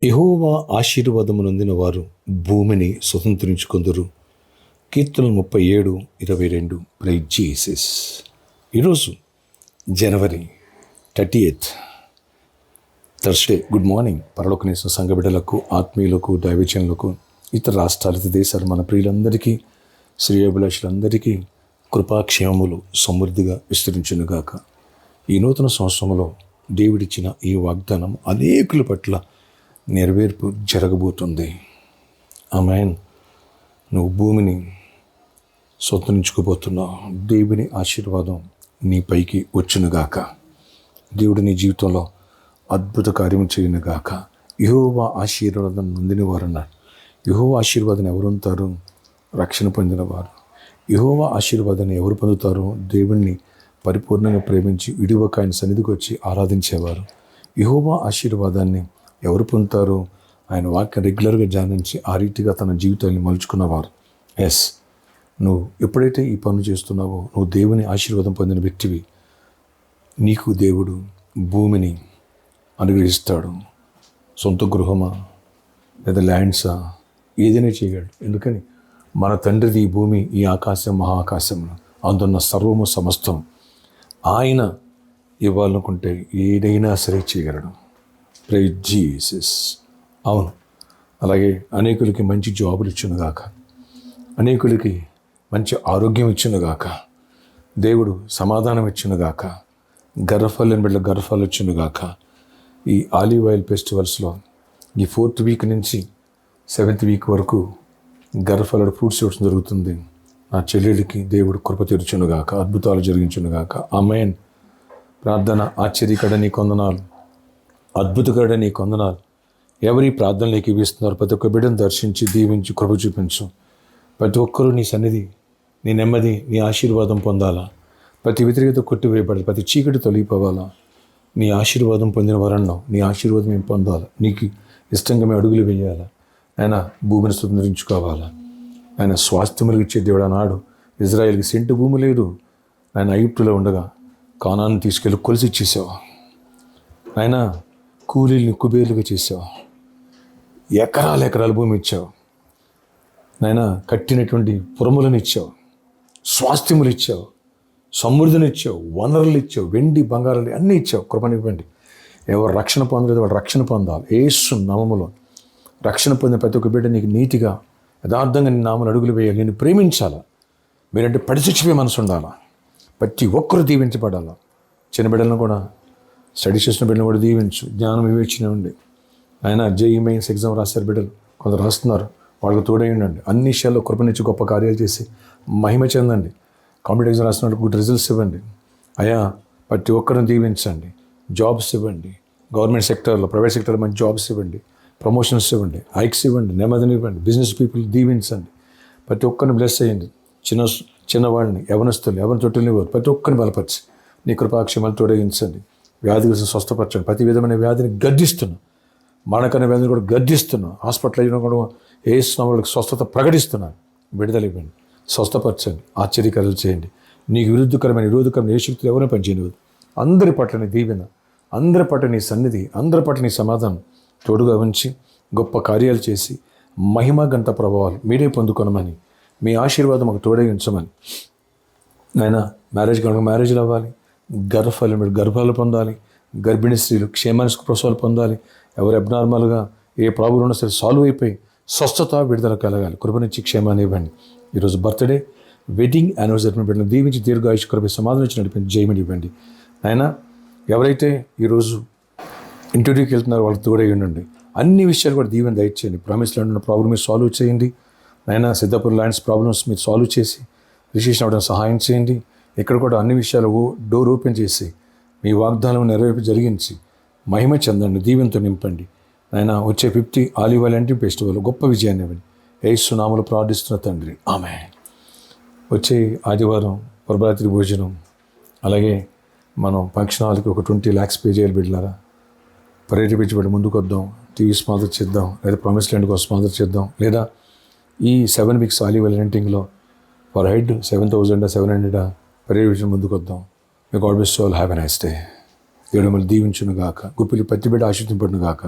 యెహోవా ఆశీర్వాదము నొందిన వారు భూమిని స్వతంత్రించుకొందురు. కీర్తనలు 37:22. Praise Jesus. ఈరోజు జనవరి 30th థర్స్డే. Good morning. పరలోకనేసిన సంఘ బిడ్డలకు, ఆత్మీయులకు, దైవజనులకు, ఇతర రాష్ట్రాలు, దేశాలు, మన ప్రియులందరికీ, శ్రేయోభిలాషులందరికీ కృపాక్షేమములు సమృద్ధిగా విస్తరించునుగాక. ఈ నూతన సంవత్సరంలో దేవుడిచ్చిన ఈ వాగ్దానం అనేకుల పట్ల నెరవేర్పు జరగబోతుంది. ఆమేన్. నువ్వు భూమిని స్వతంత్రించుకోబోతున్నావు. దేవుని ఆశీర్వాదం నీ పైకి వచ్చునుగాక. దేవుడు నీ జీవితంలో అద్భుత కార్యం చేయునుగాక. యెహోవా ఆశీర్వాదం నొందిన వారు అన్నాడు. యెహోవా ఆశీర్వాదం ఎవరు ఉంటారు? రక్షణ పొందిన వారు. యెహోవా ఆశీర్వాదాన్ని ఎవరు పొందుతారు? దేవుణ్ణి పరిపూర్ణంగా ప్రేమించి విడివక ఆయన సన్నిధికి వచ్చి ఆరాధించేవారు. యెహోవా ఆశీర్వాదాన్ని ఎవరు పొందుతారు? ఆయన వాక్యం రెగ్యులర్గా ధ్యానించి ఆ రీతిగా తన జీవితాన్ని మలుచుకున్నవారు. ఎస్, నువ్వు ఎప్పుడైతే ఈ పనులు చేస్తున్నావో నువ్వు దేవుని ఆశీర్వాదం పొందిన వ్యక్తివి. నీకు దేవుడు భూమిని అనుగ్రహిస్తాడు. సొంత గృహమా లేదా ల్యాండ్సా ఏదైనా చేయగలడు. ఎందుకని మన తండ్రిది ఈ భూమి, ఈ ఆకాశం, మహాకాశంలో అందున్న సర్వము సమస్తం ఆయన ఇవ్వాలనుకుంటే ఏదైనా సరే చేయగలడు. Praise Jesus. అవును, అలాగే అనేకులకి మంచి జాబులు ఇచ్చునుగాక, అనేకులకి మంచి ఆరోగ్యం ఇచ్చునుగాక, దేవుడు సమాధానం ఇచ్చునుగాక, గర్భఫలం బిడ్డ గర్భఫలం ఇచ్చునుగాక. ఈ ఆలివ్ ఆయిల్ ఫెస్టివల్స్లో ఈ 4th వీక్ నుంచి 7th వీక్ వరకు గర్భఫల ఫ్రూట్స్ ఇవ్వడం జరుగుతుంది. నా చెల్లెలికి దేవుడు కృప తీర్చునుగాక, అద్భుతాలు జరిగించునుగాక. ఆమేన్. ప్రార్థన. ఆశ్చర్యకర నీ కొందనాలు, అద్భుతకర నీ కొందనాలు. ఎవరి ప్రార్థనలోకి ఇస్తున్నారు? ప్రతి ఒక్క బిడ్డను దర్శించి దీవించి కృప చూపించు. ప్రతి ఒక్కరూ నీ సన్నిధి, నీ నెమ్మది, నీ ఆశీర్వాదం పొందాలా. ప్రతి వ్యతిరేకత కొట్టివేయబడాలి, ప్రతి చీకటి తొలగిపోవాలా. నీ ఆశీర్వాదం పొందిన వరన్నావు, నీ ఆశీర్వాదం మేము పొందాలా. నీకు ఇష్టంగా మేము అడుగులు వేయాలా. ఆయన భూమిని స్వతంత్రించుకోవాలా. ఆయన స్వాస్థ్యములు ఇచ్చే దేవుడు. అన్నాడు ఇజ్రాయేల్కి సెంటు భూమి లేదు. ఆయన ఐగుప్తులో ఉండగా కానాన్ని తీసుకెళ్ళి కొలిసి ఇచ్చేసావు. ఆయన కూలీల్ని కుబేర్లుగా చేసావు. ఎకరాల భూమి ఇచ్చావు. నాయన కట్టినటువంటి పురములను ఇచ్చావు, స్వాస్థ్యములు ఇచ్చావు, సమృద్ధిని ఇచ్చావు, వనరులు ఇచ్చావు, వెండి బంగారాలు అన్నీ ఇచ్చావు. కృపనివ్వండి. ఎవరు రక్షణ పొందలేదు వాడు రక్షణ పొందాలి. యేసు నామములో రక్షణ పొందిన ప్రతి ఒక్క బిడ్డ నీకు నీతిగా యథార్థంగా నీ నామలు అడుగులు వేయాలి. నేను ప్రేమించాలా. మీరంటే పడిచచ్చిపోయే మనసు ఉండాలా. ప్రతి ఒక్కరు దీవించబడాలా. చిన్న బిడ్డలను కూడా, స్టడీ చేసిన బిడ్డలను కూడా దీవించు. జ్ఞానం వివేచన ఉండి. ఆయన JEE మెయిన్స్ ఎగ్జామ్ రాశారు బిడ్డలు, కొందరు రాస్తున్నారు. వాళ్ళకి తోడై ఉండండి. అన్ని విషయాల్లో కృపనిచ్చి గొప్ప కార్యాలు చేసి మహిమ చెందండి. కాంపిటేటివ్ ఎగ్జామ్ రాసిన గుడ్ రిజల్ట్స్ ఇవ్వండి. అయ్యా ప్రతి ఒక్కరిని దీవించండి. జాబ్స్ ఇవ్వండి. గవర్నమెంట్ సెక్టర్లో, ప్రైవేట్ సెక్టర్లో మంచి జాబ్స్ ఇవ్వండి. ప్రమోషన్స్ ఇవ్వండి. హైక్స్ ఇవ్వండి. నెమ్మదిని ఇవ్వండి. బిజినెస్ పీపుల్ దీవించండి. ప్రతి ఒక్కరిని బ్లెస్ చేయండి. చిన్నవాడిని, యవనస్తుల్ని, ఎవరి తొట్టుల్ని ప్రతి ఒక్కరిని బలపరిచి నీ కృపాక్షేమాలు తోడగించండి. వ్యాధిగ్రస్తులను స్వస్థపరచండి. ప్రతి విధమైన వ్యాధిని గర్దిస్తున్నా. మరణకరణ వ్యాధిని కూడా గర్దిస్తున్నా. హాస్పిటల్ అయినా కూడా ఏసునామములకు స్వస్థత ప్రకటిస్తున్నాను. విడుదల ఇవ్వండి. స్వస్థపరచండి. ఆశ్చర్యకరాలు చేయండి. నీకు విరుద్ధకరమైన విరోధకరమైన ఏ శక్తులు ఎవరైనా పనిచేయనివ్వదు. అందరి పట్ల నీ దీవెన, అందరి పట్ల నీ సన్నిధి, అందరి పట్ల నీ సమాధానం తోడుగా ఉంచి గొప్ప కార్యాలు చేసి మహిమ గంట ప్రభావాలు మీరే పొందుకొనమని, మీ ఆశీర్వాదం మాకు తోడై ఉంచమని. నాయన మ్యారేజ్ కనుక మ్యారేజ్లు అవ్వాలి. గర్భాలు పొందాలి. గర్భిణీ స్త్రీలు క్షేమానికి ప్రసవాలు పొందాలి. ఎవరు అబ్నార్మల్గా ఏ ప్రాబ్లం ఉన్నా సరే సాల్వ్ అయిపోయి స్వస్థత, విడుదల కలగాలి. కృపనిచ్చి క్షేమాన్ని ఇవ్వండి. ఈరోజు బర్త్డే, వెడ్డింగ్, యానివర్సరీ బిడ్డను దీవించి దీర్ఘాయుష్ కృప సమాధానం ఇచ్చి నడిపించి జయమని ఇవ్వండి. ఆయన ఎవరైతే ఈరోజు ఇంటర్వ్యూకి వెళ్తున్నారో వాళ్ళకి తోడై ఉండండి. అన్ని విషయాలు కూడా దీవెన దయచేయండి. ప్రామిస్ ల్యాండ్ ఉన్న ప్రాబ్లమ్ మీరు సాల్వ్ చేయండి. నాయన సిద్ధాపూర్ ల్యాండ్స్ ప్రాబ్లమ్స్ మీరు సాల్వ్ చేసి రిజిస్ట్రేషన్ అవ్వడం సహాయం చేయండి. ఇక్కడ కూడా అన్ని విషయాలు డోర్ ఓపెన్ చేసి మీ వాగ్దానం నెరవేర్పు జరిగించి మహిమ చెందండి. దీవెనతో నింపండి. నాయన వచ్చే 50 ఆలివ్ ఆయిల్ ఫెస్టివల్ గొప్ప విజయాన్ని ఇవ్వండి. యేసు నామములో ప్రార్థిస్తున్న తండ్రి, ఆమేన్. వచ్చే ఆదివారం ప్రభరాత్రి భోజనం, అలాగే మనం ఫంక్షన్ హాల్కి ఒక 20 lakhs పే చేయాలి. బిడ్డలారా ప్రేరేపించబడి ముందుకు వద్దాం. టీవీ స్పాన్సర్ చేద్దాం, లేదా ప్రామిస్ ల్యాండ్ కోసం స్పాన్సర్ చేద్దాం, లేదా ఈ 7 weeks ఆలివ్ ఆయిల్ రెంటింగ్లో పర్ హెడ్ 7,700 ప్రేరేపించిన ముందుకు వద్దాం. మీ God bless you all. Have a nice day. దేవుడు మిమ్మల్ని దీవించును గాక. గుప్పిలి ప్రతి బిడ్డ ఆశీర్వదింపడును గాక.